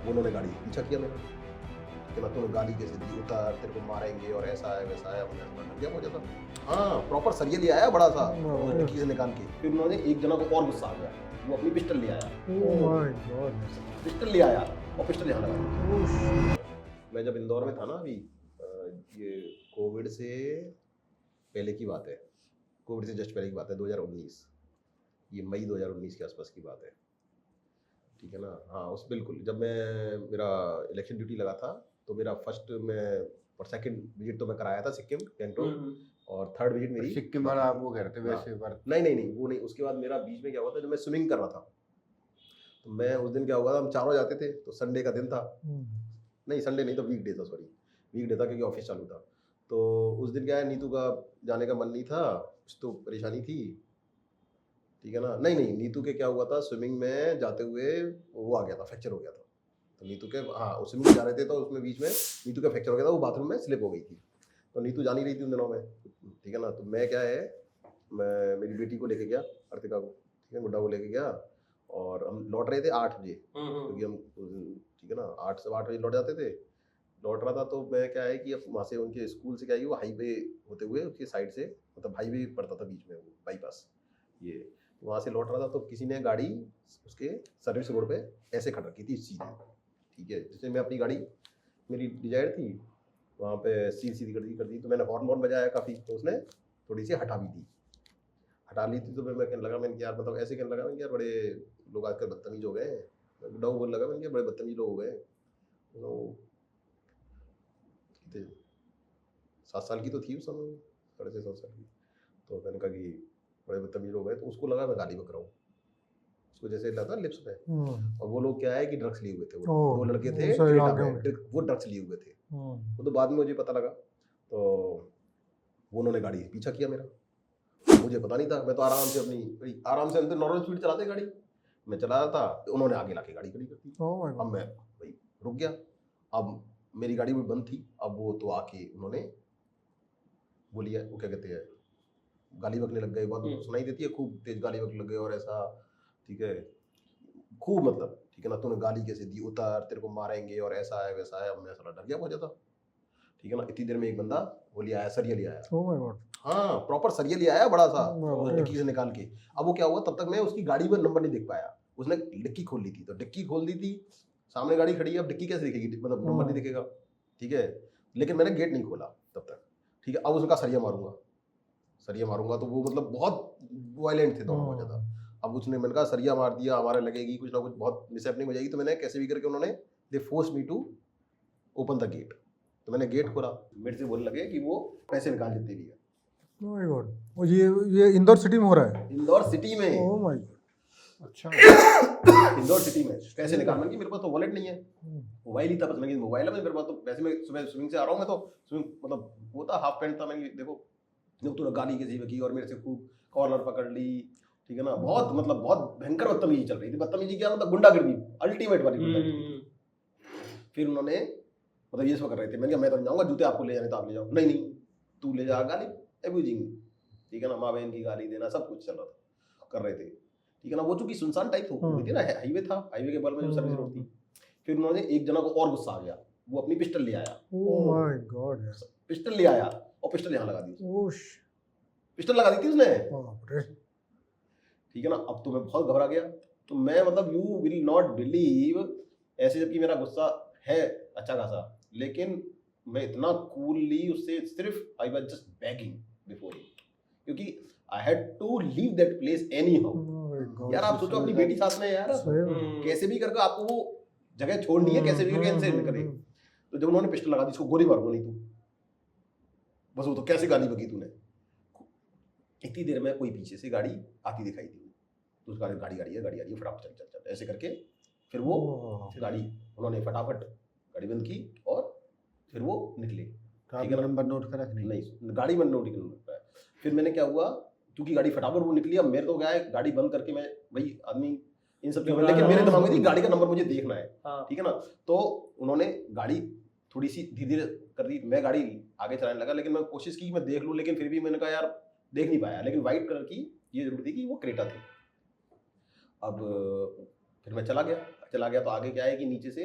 उन्होंने गाड़ी पीछा किया मेरा कि ना तूने गाड़ी कैसे दी, उतार, तेरे को मारेंगे और ऐसा है वैसा है। हमने ऐसा डर गया बहुत ज़्यादा। हाँ, प्रॉपर सरिया ले आया बड़ा सा वो डिक्की से निकाल के। फिर उन्होंने एक जना को और गुस्सा आ गया, वो अपनी पिस्टल ले आया। पिस्टल ले आया और पिस्टल यहाँ लगा दी। मैं जब इंदौर में था ना अभी, ये कोविड से पहले की बात है, कोविड से जस्ट पहले की बात है, 2019, ये मई 2019 के आसपास की बात है, ठीक है ना। हाँ, उस बिल्कुल जब मैं मेरा इलेक्शन ड्यूटी लगा था, तो मेरा फर्स्ट में और सेकंड विजिट तो मैं कराया था सिक्किम, गैंगटॉक, और थर्ड विजिट मेरी सिक्किम वाला आप वो कह रहे थे वैसे नहीं वो नहीं। उसके बाद मेरा बीच में क्या हुआ था, जब मैं स्विमिंग कर रहा था, तो मैं उस दिन क्या हुआ था, हम चारों जाते थे, तो संडे का दिन था, नहीं संडे नहीं, तो वीकडे था, सॉरी वीकडे था, क्योंकि ऑफिस चालू था। तो उस दिन क्या है, नीतू का जाने का मन नहीं था, कुछ तो परेशानी थी, ठीक है ना। नहीं नीतू के क्या हुआ था, स्विमिंग में जाते हुए वो आ गया था, फ्रैक्चर हो गया था। तो नीतू के, हाँ, उस स्विमिंग जा रहे थे, तो उसमें बीच में नीतू का फ्रैक्चर हो गया था, वो बाथरूम में स्लिप हो गई थी। तो नीतू जा नहीं रही थी उन दिनों में, ठीक है ना। तो मैं क्या है, मैं मेरी बेटी को लेके गया, अर्तिका को, ठीक है, गुड्डा को लेके गया, और हम लौट रहे थे 8 बजे, क्योंकि हम, ठीक है ना, 8 से 8 बजे लौट जाते थे। लौट रहा था, तो मैं क्या है कि अब वहाँ से उनके स्कूल से क्या है, वो हाईवे होते हुए उसके साइड से, मतलब हाईवे पड़ता था बीच में, वो बाईपास, ये वहाँ से लौट रहा था, तो किसी ने गाड़ी उसके सर्विस रोड पे ऐसे खड़ रखी थी सीधी, ठीक है, जैसे मैं अपनी गाड़ी, मेरी डिजायर थी, वहाँ पे सीधी कर दी। तो मैंने हॉर्न बजाया काफ़ी, तो उसने थोड़ी सी हटा भी दी, हटा ली थी। तो फिर मैं कहने लगा, मैंने यार, मतलब ऐसे कहने लगा, मैंने यार बड़े लोग आजकल बदतमीज हो गए हैं, मैं बुढ़ा बोलने लगा, मैंने बड़े बदतमीज लोग हो गए। तो 7 साल की तो थी उस समय, 6.5 7 साल की। तो मैंने कहा कि बड़े बदतमीज हो गए, तो उसको लगा मैं गाली बक रहा हूँ, उसको जैसे लगा लिप्स पे। और वो लोग क्या है कि ड्रग्स लिए हुए थे, वो 2 लड़के थे क्रेटा में, वो ड्रग्स लिए हुए थे। वो तो बाद में मुझे पता लगा। तो वो उन्होंने गाड़ी पीछा किया मेरा, मुझे पता नहीं था, मैं तो आराम से हम तो नॉर्मल स्पीड चलाते गाड़ी, मैं चला रहा था, तो उन्होंने आगे लाके गाड़ी खड़ी कर दी। अब मैं भाई रुक गया, अब मेरी गाड़ी भी बंद थी, अब वो तो आके उन्होंने बोलिए, वो क्या कहते हैं, गाली बकने लग गए, बहुत सुनाई देती है, खूब तेज गाली बकने लग गए और ऐसा, ठीक है, खूब, मतलब ठीक है ना, तूने गाली कैसे दी, उतार, तेरे को मारेंगे और ऐसा है वैसा है। अब मैं साला डर गया बहुत ज़्यादा, ठीक है ना। इतनी देर में एक बंदा वो ले आया, सरिया ले आया, हाँ, प्रॉपर सरिया ले आया बड़ा सा, डिक्की से निकाल के। अब वो क्या हुआ, तब तक मैं उसकी गाड़ी में नंबर नहीं देख पाया, उसने डिक्की खोल ली थी, तो डिक्की खोल दी थी, सामने गाड़ी खड़ी है, अब डिक्की कैसे दिखेगी, मतलब नंबर नहीं दिखेगा, ठीक है। लेकिन मैंने गेट नहीं खोला तब तक, ठीक है। अब उसका सरिया मारूंगा, तो वो मतलब बहुत वायलेंट थे दोनों, बहुत ज़्यादा। अब उसने, मैंने कहा सरिया मार दिया, हमारे लगेगी कुछ ना कुछ, बहुत मिसहैपनिंग हो जाएगी। तो मैंने कैसे भी करके, उन्होंने they force me to open the gate. तो मैंने गेट खोला, मेरे से बोलने लगे कि वो पैसे निकाल जितने भी है। ओह माय गॉड, और ये इंदौर सिटी में हो रहा है? इंदौर सिटी में, ओह माय गॉड, अच्छा इंदौर सिटी में पैसे निकाल, मैंने मेरे पास तो वॉलेट नहीं है, मोबाइल ही था बस, मैंने मोबाइल है मेरे पास, तो वैसे मैं सुबह स्विमिंग से आ रहा हूँ, मैं तो स्विमिंग, मतलब वो था, हाफ पैंट था, मैंने देखो जब तूने गाली किसी की और मेरे से खूब कॉलर पकड़ ली, ठीक है ना। बहुत, मतलब बहुत भयंकर बदतमीजी चल रही थी। बदतमीजी क्या, मतलब गुंडागिर्दी, अल्टीमेट वाली गुंडागिर्दी। फिर उन्होंने, मतलब ये सब कर रहे थे, मैंने कहा मैं तो नहीं जाऊंगा, जूते आपको ले जाने तो आप ले जाओ। नहीं तू ले जा, गाली एब्यूजिंग, ठीक है ना, माँ बहन की गाली देना, सब कुछ चल रहा था, कर रहे थे, ठीक है ना। वो चूंकि सुनसान टाइप हो गई थी ना, हाईवे था, हाईवे के बगल में जो सर्विस रोड थी। फिर उन्होंने, एक जना को और गुस्सा आ गया, वो अपनी पिस्टल ले आया, ओह माय गॉड, पिस्टल ले आया और पिस्टल यहाँ लगा दी, पिस्टल लगा दी थी उसने, ठीक है ना। अब तो मैं बहुत घबरा गया, तो मैं, मतलब यू विल नॉट बिलीव, ऐसे जबकि मेरा गुस्सा है अच्छा खासा, लेकिन मैं इतना कूलली उससे, सिर्फ I was just begging before him, क्योंकि I had to leave that place anyhow. यार आप सोचो, अपनी बेटी साथ में यार, कैसे भी करके आपको वो जगह छोड़नी है, कैसे भी करके इनसे निकले। तो जब उन्होंने पिस्टल लगा दी, इसको गोली मारूंगा नहीं तू, बस वो तो कैसे गाली बकी तूने। इतनी देर में कोई पीछे से गाड़ी आती दिखाई दी, तो उसका गाड़ी आ रही है, फटाफट चल ऐसे करके, फिर वो गाड़ी, उन्होंने फटाफट गाड़ी बंद की और फिर वो निकले, ठीक है ना। नंबर नोट करा कि नहीं, गाड़ी में नोट नहीं। फिर मैंने क्या हुआ, क्योंकि गाड़ी फटाफट वो निकली, अब मेरे तो क्या है, गाड़ी बंद करके मैं, भाई आदमी इन सब चीजों, लेकिन मेरे दिमाग में थी गाड़ी का नंबर मुझे देखना है, ठीक है ना। तो उन्होंने गाड़ी थोड़ी सी धीरे धीरे कर दी, मैं गाड़ी आगे चलाने लगा, लेकिन मैं कोशिश की मैं देख लूँ, लेकिन फिर भी मैंने कहा यार देख नहीं पाया। लेकिन व्हाइट कलर की ये जरूर थी कि वो क्रेटा थी। अब फिर मैं चला गया तो आगे क्या है कि नीचे से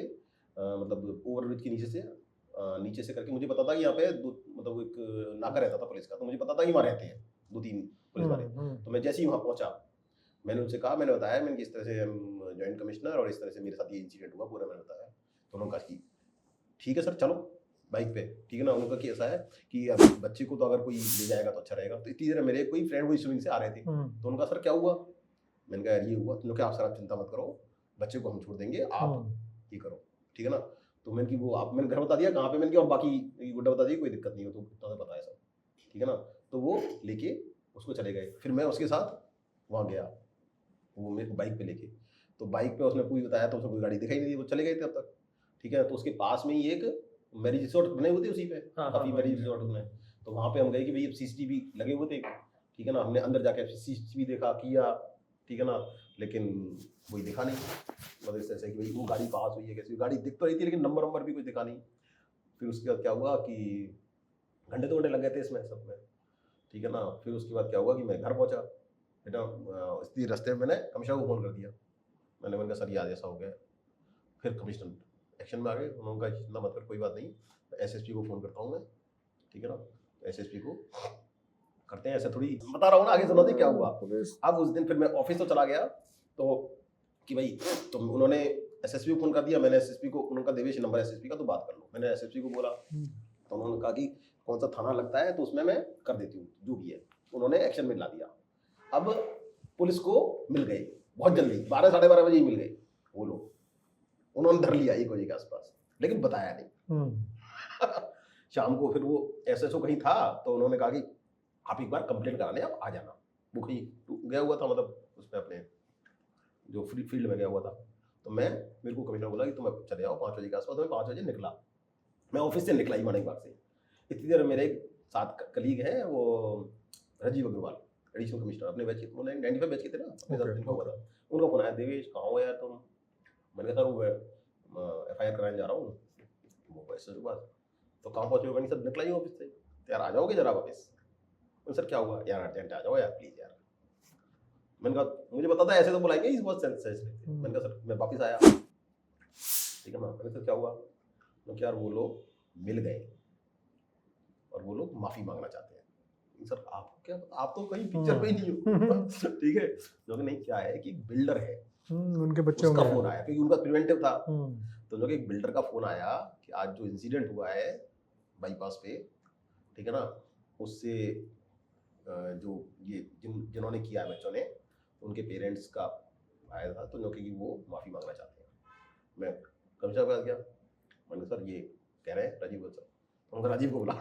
मतलब ओवरब्रिज के नीचे से करके मुझे पता था कि यहाँ पे मतलब एक नाका रहता था पुलिस का, तो मुझे पता था कि वहाँ रहते हैं 2-3 पुलिस वाले। तो मैं जैसे ही वहाँ पहुंचा, मैंने उनसे कहा, मैंने बताया मैंने कि इस तरह से हम जॉइंट कमिश्नर और इस तरह से मेरे साथ ये इंसिडेंट हुआ, पूरा मैंने बताया। तो उन्होंने कहा कि ठीक है सर, चलो बाइक पे, ठीक है ना। उनका कि ऐसा है कि अब बच्चे को तो अगर कोई ले जाएगा तो अच्छा रहेगा। तो इतनी देर मेरे कोई फ्रेंड वो स्विमिंग से आ रहे थे, तो उनका सर क्या हुआ, मैंने कहा यार ये हुआ। तो क्या आप सर आप चिंता मत करो, बच्चे को हम छोड़ देंगे, आप ये करो, ठीक है ना। तो मैंने कि वो आप, मैंने घर बता दिया कहाँ पे, मैंने कि और बाकी गुड्डा बता दिया, कोई दिक्कत नहीं हो, तो इतना बताया सब, ठीक है ना। तो वो लेके उसको चले गए। फिर मैं उसके साथ वहाँ गया, वो मेरे को बाइक पे लेके। तो बाइक पे उसने पूरी बताया, तो उसने कोई गाड़ी दिखाई नहीं दी, वो चले गए थे अब तक, ठीक है। तो उसके पास में ही एक मैरिज रिसोर्ट बने हुए थे उसी पे, काफी मैरिज रिसोर्ट में। तो वहाँ पे हम गए कि भाई अब सीसीटीवी लगे हुए थे, ठीक है ना। हमने अंदर जाके सीसीटीवी देखा किया, ठीक है ना, लेकिन कोई दिखा नहीं। मतलब इस तरह से कि भाई वो गाड़ी पास हुई है कैसी, गाड़ी दिख तो रही थी लेकिन नंबर भी कुछ दिखा नहीं। फिर उसके बाद क्या हुआ कि घंटे 2 घंटे लग गए थे इसमें सब में, ठीक है ना। फिर उसके बाद क्या हुआ कि मैं घर पहुंचा, बेटा इसी रास्ते में मैंने कमिश्नर को फ़ोन कर दिया। मैंने कहा सर ये आज ऐसा हो गया। फिर कमिश्नर एक्शन में आ गए, उन्होंने कहा चिंता मत कर, कोई बात नहीं, एसएसपी को फ़ोन करता हूँ मैं, ठीक है ना। एसएसपी को करते हैं, ऐसे थोड़ी बता रहा हूँ ना, आगे सुना दे क्या हुआ। अब उस दिन फिर मैं ऑफिस तो चला गया, तो कि भाई, तो उन्होंने एसएसपी को फ़ोन कर दिया। मैंने एसएसपी को, उनका देवेश नंबर एसएसपी का, तो बात कर लो। मैंने एसएसपी को बोला, तो उन्होंने कहा कि कौन सा थाना लगता है, तो उसमें मैं कर देती हूँ जो भी है। उन्होंने एक्शन में ला दिया। अब पुलिस को मिल गए बहुत जल्दी, 12-12:30 बजे ही मिल गए वो लोग। उन्होंने धर लिया 1 बजे के आसपास, लेकिन बताया नहीं। शाम को फिर वो एसएसओ कहीं था, तो उन्होंने कहा कि आप एक बार कंप्लेंट कराने आप आ जाना। वो कहीं गया हुआ था, मतलब उसमें अपने जो फील्ड में गया हुआ था। तो मेरे को कमिश्नर बोला कि तुम चले आओ 5 बजे के आसपास। तो मैं 5 बजे निकला, मैं ऑफिस से निकला ही मानिक बाग से। इतनी देर मेरे एक साथ कलीग हैं, वो राजीव अग्रवाल, एडिशनल कमिश्नर, अपने बैच के, उन्होंने 95 बैच के थे ना, अपने साथ इनका हुआ था। उनका फोन आया, देवेश कहाँ हो यार तुम। मैंने कहा सर वो FIR कराने जा रहा हूँ। वो पैसे के बाद तो कहाँ पहुँचे हो, मैंने सर निकला ही ऑफिस से, तो यार आ जाओगे जरा वापस। सर क्या हुआ यार, अर्जेंट आ जाओ यार प्लीज यार। मैंने कहा मुझे पता था ऐसे तो बुलाएंगे, इस बहुत सेंस। मैंने कहा सर मैं वापस आया, ठीक है ना। मैंने सर क्या हुआ, तो यार वो लोग मिल गए और वो लोग माफी मांगना चाहते हैं। सर आपको क्या पता, आप तो कहीं पिक्चर में ही नहीं हो। ठीक है, जो कि नहीं, क्या है कि बिल्डर है, उनके बच्चे उसका फोन आया, क्योंकि उनका प्रिवेंटिव था। तो जो कि एक बिल्डर का फोन आया कि आज जो इंसिडेंट हुआ है बाईपास पे, ठीक है ना, उससे जो ये जिन्होंने किया बच्चों ने, उनके पेरेंट्स का आया था, तो जो कि वो माफी मांगना चाहते हैं। मैं कमिश्नर के पास गया, मैंने सर ये कह रहे हैं राजीव सर। उनका राजीव को बुला।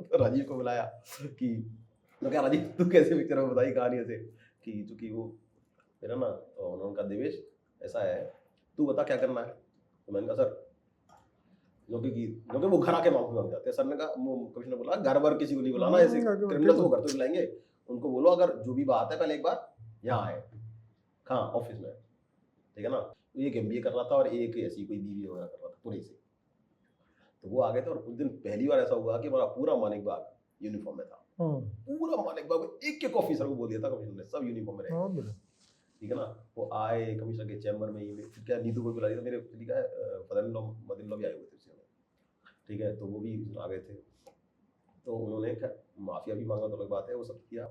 तो राजीव को बुलाया कि मैं क्या राजीव तू कैसे पिक्चर में बताई कहानी ऐसे कि चूंकि वो मेरा ना, तो उन्होंने कहा देवेश ऐसा है, तू बता क्या करना है। तो मैंने कहा सर जो कि वो घर आके माफी मांग जाते हैं। सर ने कहा, वो कमिश्नर बोला घर बार किसी को नहीं बुलाना, ऐसे क्रिमिनल्स को घर तो बुलाएंगे, उनको बोलो अगर जो भी बात है पहले एक बार यहाँ आए, कहाँ ऑफिस में, ठीक है ना। एक MBA कर रहा था और एक ऐसी कोई BBA वगैरह कर रहा था पुणे से। तो वो आ गए थे, और उस दिन पहली बार ऐसा हुआ कि हमारा पूरा मानिक बाग यूनिफॉर्म में था। पूरा मानिक बाग एक ऑफिसर को बोल दिया था कमिश्नर ने, सब यूनिफॉर्म में रहे, ठीक है ना। वो आए कमिश्नर के चैम्बर में, फिर क्या नीतू को बुला दिया, मेरे मदर-इन-लॉ भी आए हुए थे उसी में, ठीक है। तो वो भी आ गए थे। तो उन्होंने क्या माफिया भी मांगा, तो अलग बात है, वो सब किया।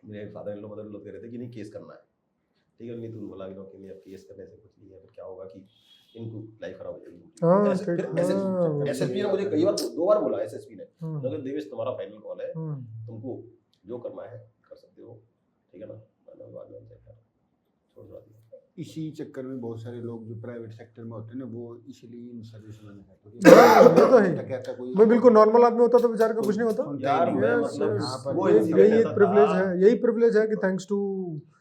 मेरे फादर-इन-लॉ मदर-इन-लॉ कह रहे थे कि नहीं केस करना है, ठीक है। नीतू ने बोला कि नहीं अब केस करने से कुछ नहीं है, फिर क्या होगा कि इनको लाइफ खराब हो जाएगी। फिर एसएसपी ने मुझे कई बार 2 बार बोला, एसएसपी ने, लेकिन देवेश तुम्हारा फाइनल कॉल है, तुमको जो करना है कर सकते हो, ठीक है ना। मैंने बाद में छोड़ दिया। इसी चक्कर में बहुत सारे लोग जो प्राइवेट सेक्टर में होते हैं ना, वो इसीलिए इन सर्विस में नहीं कहता कोई मैं बिल्कुल नॉर्मल आदमी होता तो बेचारे को कुछ नहीं होता यार। यही प्रिविलेज है कि थैंक्स टू,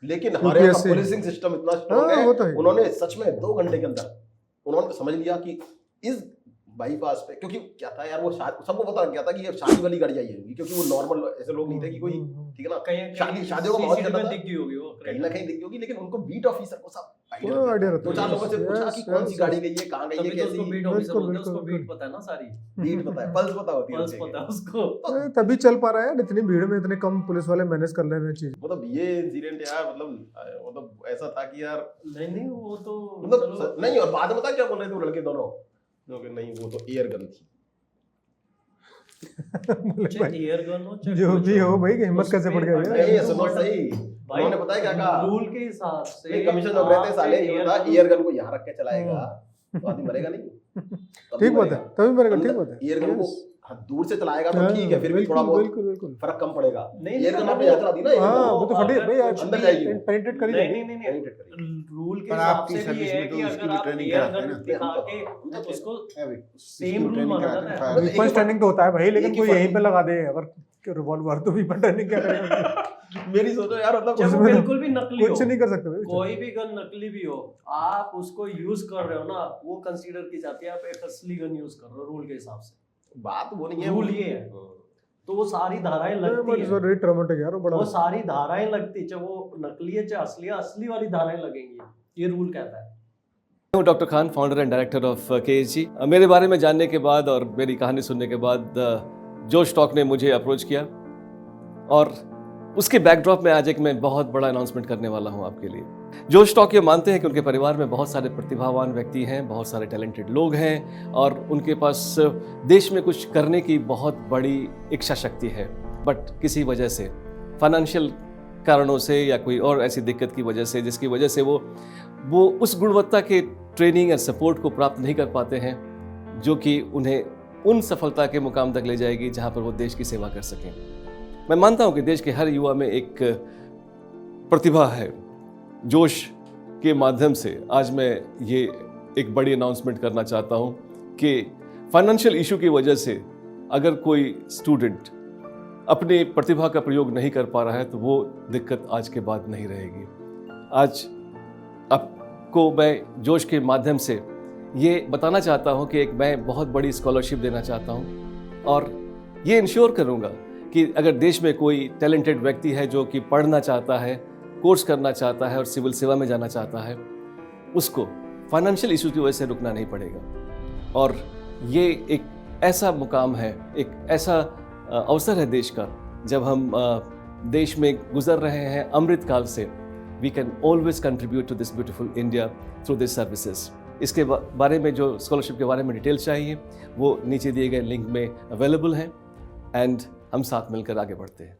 लेकिन हमारे यहाँ का पुलिसिंग सिस्टम इतना स्ट्रांग है। उन्होंने सच में 2 घंटे के अंदर उन्होंने समझ लिया कि इस बाईपास पे, क्योंकि क्या था यार, वो सबको पता लग गया था कि ये शादी वाली गाड़ी आई है, क्योंकि वो नॉर्मल ऐसे लोग नहीं थे कि कोई, ठीक है ना, शादियों का माहौल चलता था, दिख गई होगी वो, कहीं ना कहीं दिख गई होगी, लेकिन उनको बीट ऑफिसर को सब आइडिया रहता। 2-4 लोगों से पूछा कि कौन सी गाड़ी गई है, कहाँ गई है, कैसी, बीट ऑफिसर बोलते हैं उसको, बीट पता है ना, सारी बीट पता है, पल्स पता होती है, पल्स पता है उसको, तभी चल पा रहा है। इतनी भीड़ में इतने कम पुलिस वाले मैनेज कर ले रहे हैं चीज। मतलब ये इंसिडेंट यार, मतलब ऐसा था कि यार नहीं वो तो मतलब नहीं। और बाद में पता क्या बोल रहे थे वो लड़के दोनों, क्योंकि नहीं वो तो एयर गन थी। चाहे एयर गन हो चाहे जो कुछ भी हो भाई, हिम्मत कैसे पड़ गया नहीं भैया? सुनो सही, भाई उन्होंने पता है क्या कहा, रूल के हिसाब से कमीशन जब रहते साले ये आप बता air एयर गन को यहाँ रख के चलाएगा तो आदमी मरेगा नहीं, ठीक बात है, तभी मरेगा, ठीक बात है। एयर गन को दूर से चलाएगा तो हाँ, ठीक है, फिर भी थोड़ा बिल्कुल बहुत बिल्कुल बिल्कुल। फर्क कम पड़ेगा। नहीं, एयर गन नहीं, आपने यहाँ चला दी ना, हाँ वो तो फटे अगर भाई, आज अंदर जाएगी वो। पेनिट्रेट करी नहीं जाएगी। नहीं नहीं Penetrate करेगी। रूल के पर हिसाब आपकी से भी सर्विस है में तो कि उसकी अगर भी आप ट्रेनिंग एयर कराते हैं गन ना। दिखा तो के उसको है भाई, सेम रूल ट्रेनिंग माना कराते हैं, जाता है। फायर वीपन स्टैंडिंग तो होता है भाई, लेकिन एक ही कोई फर्क यहीं पे लगा दे अगर रिवॉल्वर, तो वीपन स्टैंडिंग क्या करेगा? मेरी सोचो यार, मतलब चाहे वो उसमें तो बिल्कुल भी नकली कुछ हो, नहीं कर सकते भाई। कोई भी गन नकली भी हो, आप उसको यूज कर रहे हो ना, वो कंसीडर की जाती है आप एक असली गन यूज कर रहे हो रूल के हिसाब से। बात वो नहीं है, रूल ये है, तो वो सारी धाराएं लगती है, वेरी ट्रॉमेटिक यार, वो बड़ा वो सारी धाराएं लगती है, चाहे वो नकली है चाहे असली है, असली वाली धाराएं लगेंगी, ये रूल कहता है। हूँ doctor Khan, founder and director of KSG। मेरे बारे में जानने के बाद और मेरी कहानी सुनने के बाद जोश टॉक ने मुझे अप्रोच किया, और उसके बैकड्रॉप में आज एक मैं बहुत बड़ा अनाउंसमेंट करने वाला हूँ आपके लिए। जोश टॉक ये मानते हैं कि उनके परिवार में बहुत सारे प्रतिभावान व्यक्ति हैं, बहुत सारे टैलेंटेड लोग हैं, और उनके पास देश में कुछ करने की बहुत बड़ी इच्छा शक्ति है, बट किसी वजह से, फाइनेंशियल कारणों से या कोई और ऐसी दिक्कत की वजह से, जिसकी वजह से वो उस गुणवत्ता के ट्रेनिंग और सपोर्ट को प्राप्त नहीं कर पाते हैं जो कि उन्हें उन सफलता के मुकाम तक ले जाएगी जहां पर वो देश की सेवा कर सकें। मैं मानता हूं कि देश के हर युवा में एक प्रतिभा है। जोश के माध्यम से आज मैं ये एक बड़ी अनाउंसमेंट करना चाहता हूं कि फाइनेंशियल इशू की वजह से अगर कोई स्टूडेंट अपनी प्रतिभा का प्रयोग नहीं कर पा रहा है तो वो दिक्कत आज के बाद नहीं रहेगी। आज आपको मैं जोश के माध्यम से ये बताना चाहता हूँ कि मैं बहुत बड़ी स्कॉलरशिप देना चाहता हूँ, और ये इंश्योर करूँगा कि अगर देश में कोई टैलेंटेड व्यक्ति है जो कि पढ़ना चाहता है, कोर्स करना चाहता है और सिविल सेवा में जाना चाहता है, उसको फाइनेंशियल इशू की वजह से रुकना नहीं पड़ेगा। और ये एक ऐसा मुकाम है, एक ऐसा अवसर है देश का, जब हम देश में गुजर रहे हैं अमृत काल से, we can always contribute to this beautiful India through this services. इसके बारे में, जो स्कॉलरशिप के बारे में डिटेल्स चाहिए, वो नीचे दिए गए लिंक में अवेलेबल हैं, एंड हम साथ मिलकर आगे बढ़ते हैं।